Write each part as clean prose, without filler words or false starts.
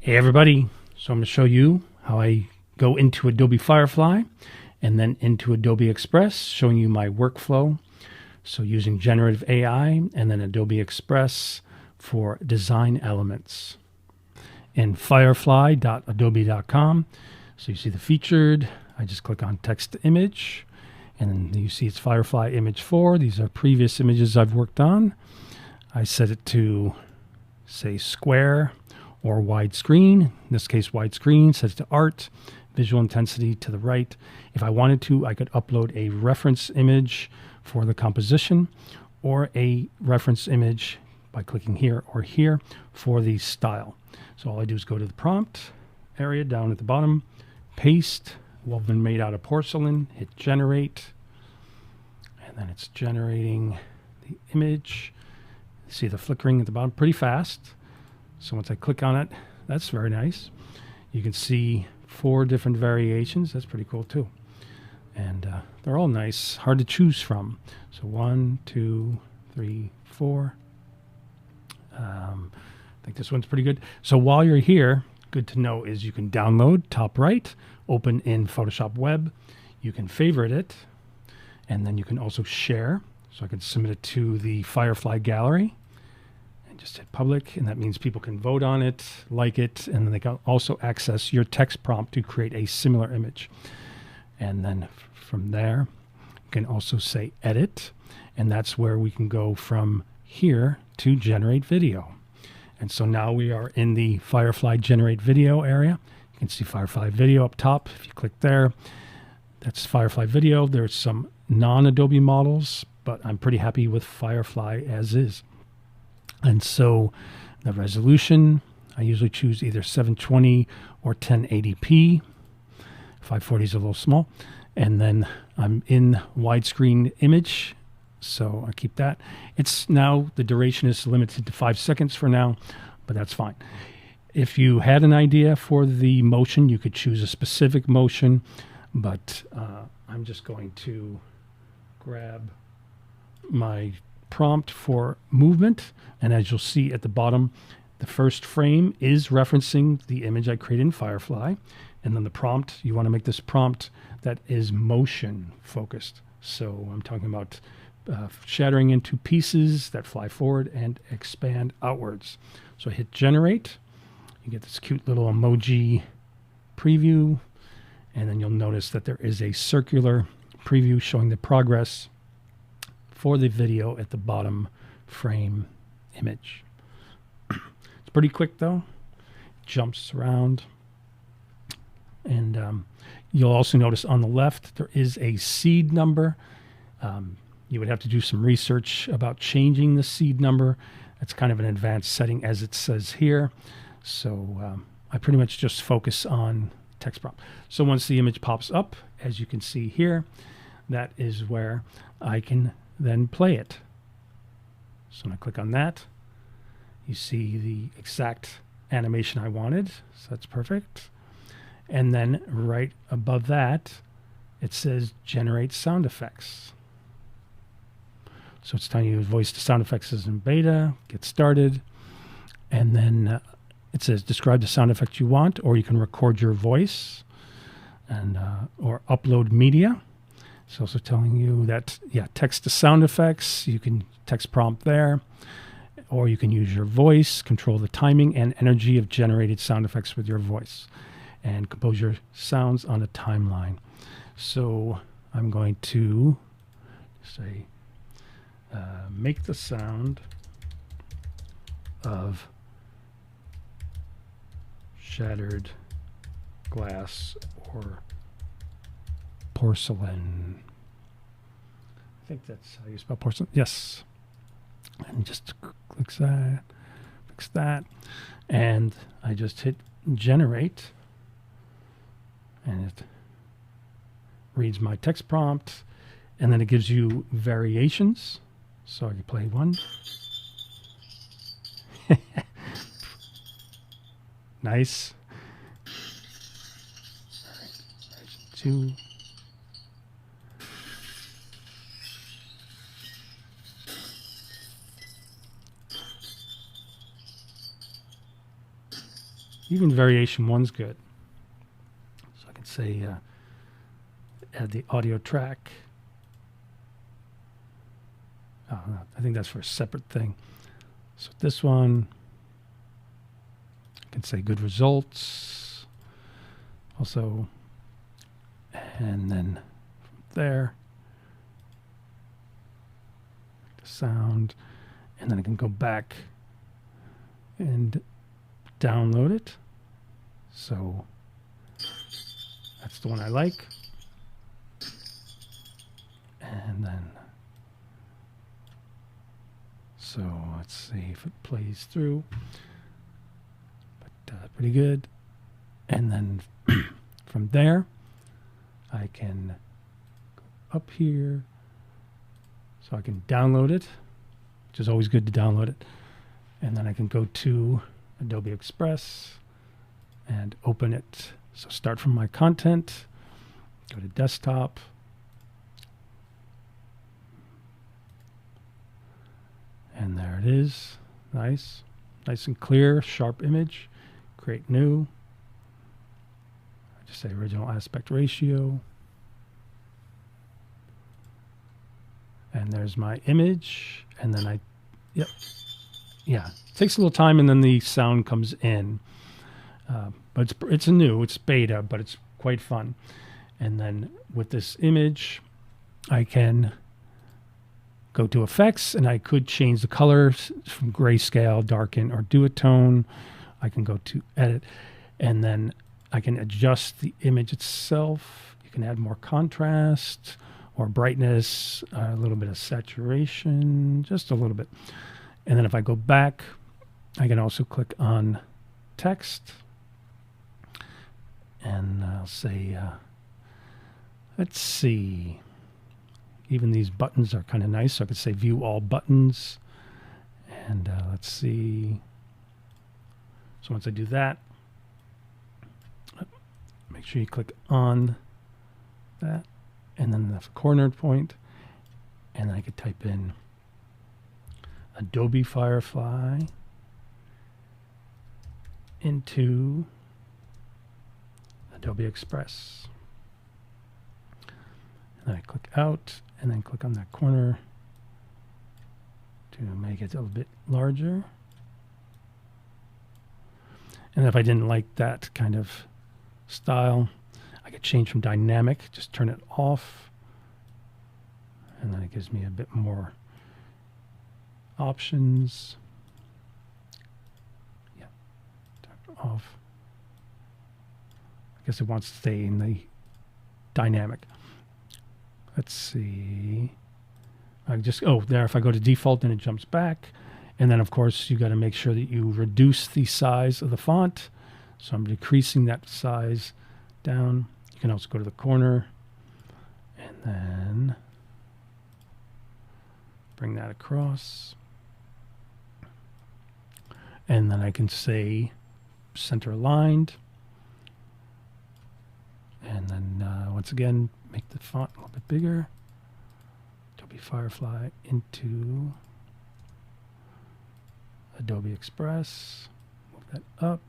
Hey everybody, so I'm going to show you how I go into Adobe Firefly and then into Adobe Express, showing you my workflow. So using generative AI and then Adobe Express for design elements. In firefly.adobe.com, so you see the featured, I just click on text to image, and then you see it's Firefly image 4. These are previous images I've worked on. I set it to, say, square or widescreen. In this case, widescreen. Set it to art, visual intensity to the right. If I wanted to, I could upload a reference image for the composition or a reference image by clicking here or here for the style. So all I do is go to the prompt area down at the bottom, paste, woven made out of porcelain, hit generate, and then it's generating the image. See the flickering at the bottom pretty fast. So once I click on it, that's very nice. You can see 4 different variations. That's pretty cool too. And they're all nice, hard to choose from. So 1, 2, 3, 4. I think this one's pretty good. So while you're here, good to know is you can download, top right, open in Photoshop Web. You can favorite it, and then you can also share. So I can submit it to the Firefly gallery. Just hit public, and that means people can vote on it, like it, and then they can also access your text prompt to create a similar image. And then from there, you can also say edit, and that's where we can go from here to generate video. And so now we are in the Firefly generate video area. You can see Firefly video up top. If you click there, that's Firefly video. There's some non-Adobe models, but I'm pretty happy with Firefly as is. And so the resolution, I usually choose either 720 or 1080p. 540 is a little small. And then I'm in widescreen image, so I keep that. It's now, the duration is limited to 5 seconds for now, but that's fine. If you had an idea for the motion, you could choose a specific motion, but I'm just going to grab my prompt for movement, and as you'll see at the bottom, the first frame is referencing the image I created in Firefly, and then the prompt, you want to make this prompt that is motion focused. So I'm talking about shattering into pieces that fly forward and expand outwards. So I hit generate, you get this cute little emoji preview, and then you'll notice that there is a circular preview showing the progress for the video at the bottom frame image. It's pretty quick though. It jumps around. And you'll also notice on the left there is a seed number. You would have to do some research about changing the seed number. That's kind of an advanced setting as it says here. So I pretty much just focus on text prompt. So once the image pops up, as you can see here, that is where I can then play it. So when I click on that, you see the exact animation I wanted. So that's perfect. And then right above that, it says generate sound effects. So it's telling you voice to sound effects is in beta, get started. And then it says describe the sound effect you want, or you can record your voice and or upload media. It's also telling you that, text to sound effects, you can text prompt there, or you can use your voice, control the timing and energy of generated sound effects with your voice, and compose your sounds on a timeline. So I'm going to say, make the sound of shattered glass or porcelain. I think that's how you spell porcelain. Yes. And just click that, fix that. And I just hit generate. And it reads my text prompt. And then it gives you variations. So I can play one. Nice. All right. 2. Even variation 1's good. So I can say add the audio track. Oh, no, I think that's for a separate thing. So this one, I can say good results. Also, and then from there, the sound, and then I can go back and download it. So that's the one I like. And then, so let's see if it plays through. But pretty good. And then from there, I can go up here. So I can download it, which is always good to download it. And then I can go to Adobe Express and open it. So start from my content, go to desktop, and there it is. Nice and clear, sharp image. Create new. I just say original aspect ratio. And there's my image. And then yeah, it takes a little time and then the sound comes in. But it's beta, but it's quite fun. And then with this image, I can go to effects and I could change the colors from grayscale, darken, or duotone. I can go to edit and then I can adjust the image itself. You can add more contrast or brightness, a little bit of saturation, just a little bit. And then if I go back, I can also click on text and I'll say, let's see, even these buttons are kind of nice. So I could say view all buttons and let's see. So once I do that, make sure you click on that and then the corner point, and I could type in Adobe Firefly into Adobe Express. And then I click out and then click on that corner to make it a little bit larger. And if I didn't like that kind of style, I could change from dynamic, just turn it off. And then it gives me a bit more options. Yeah, turn it off. I guess it wants to stay in the dynamic. Let's see. There, if I go to default, then it jumps back. And then, of course, you got to make sure that you reduce the size of the font. So I'm decreasing that size down. You can also go to the corner and then bring that across. And then I can say center aligned. And then once again, make the font a little bit bigger. Adobe Firefly into Adobe Express. Move that up.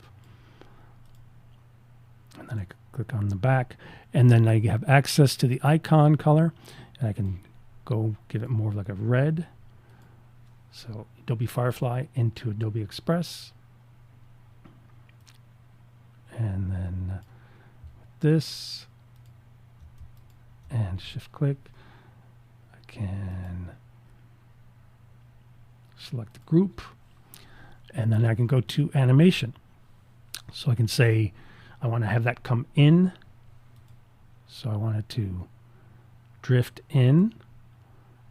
And then I can click on the back. And then I have access to the icon color. And I can go give it more of like a red. So Adobe Firefly into Adobe Express. And then this and shift click, I can select the group and then I can go to animation. So I can say I want to have that come in. So I want it to drift in.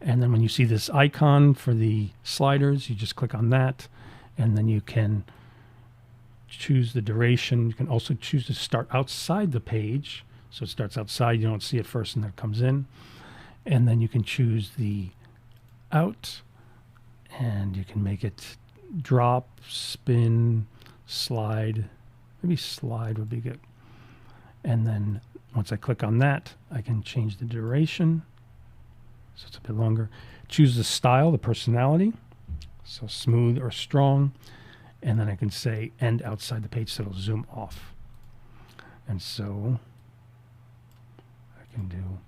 And then when you see this icon for the sliders, you just click on that and then you can choose the duration. You can also choose to start outside the page. So it starts outside, you don't see it first and then it comes in. And then you can choose the out and you can make it drop, spin, slide. Maybe slide would be good. And then once I click on that, I can change the duration. So it's a bit longer. Choose the style, the personality. So smooth or strong. And then I can say end outside the page so it'll zoom off. And so I can do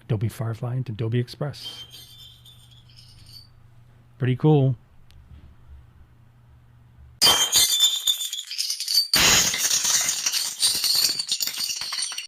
Adobe Firefly into Adobe Express. Pretty cool.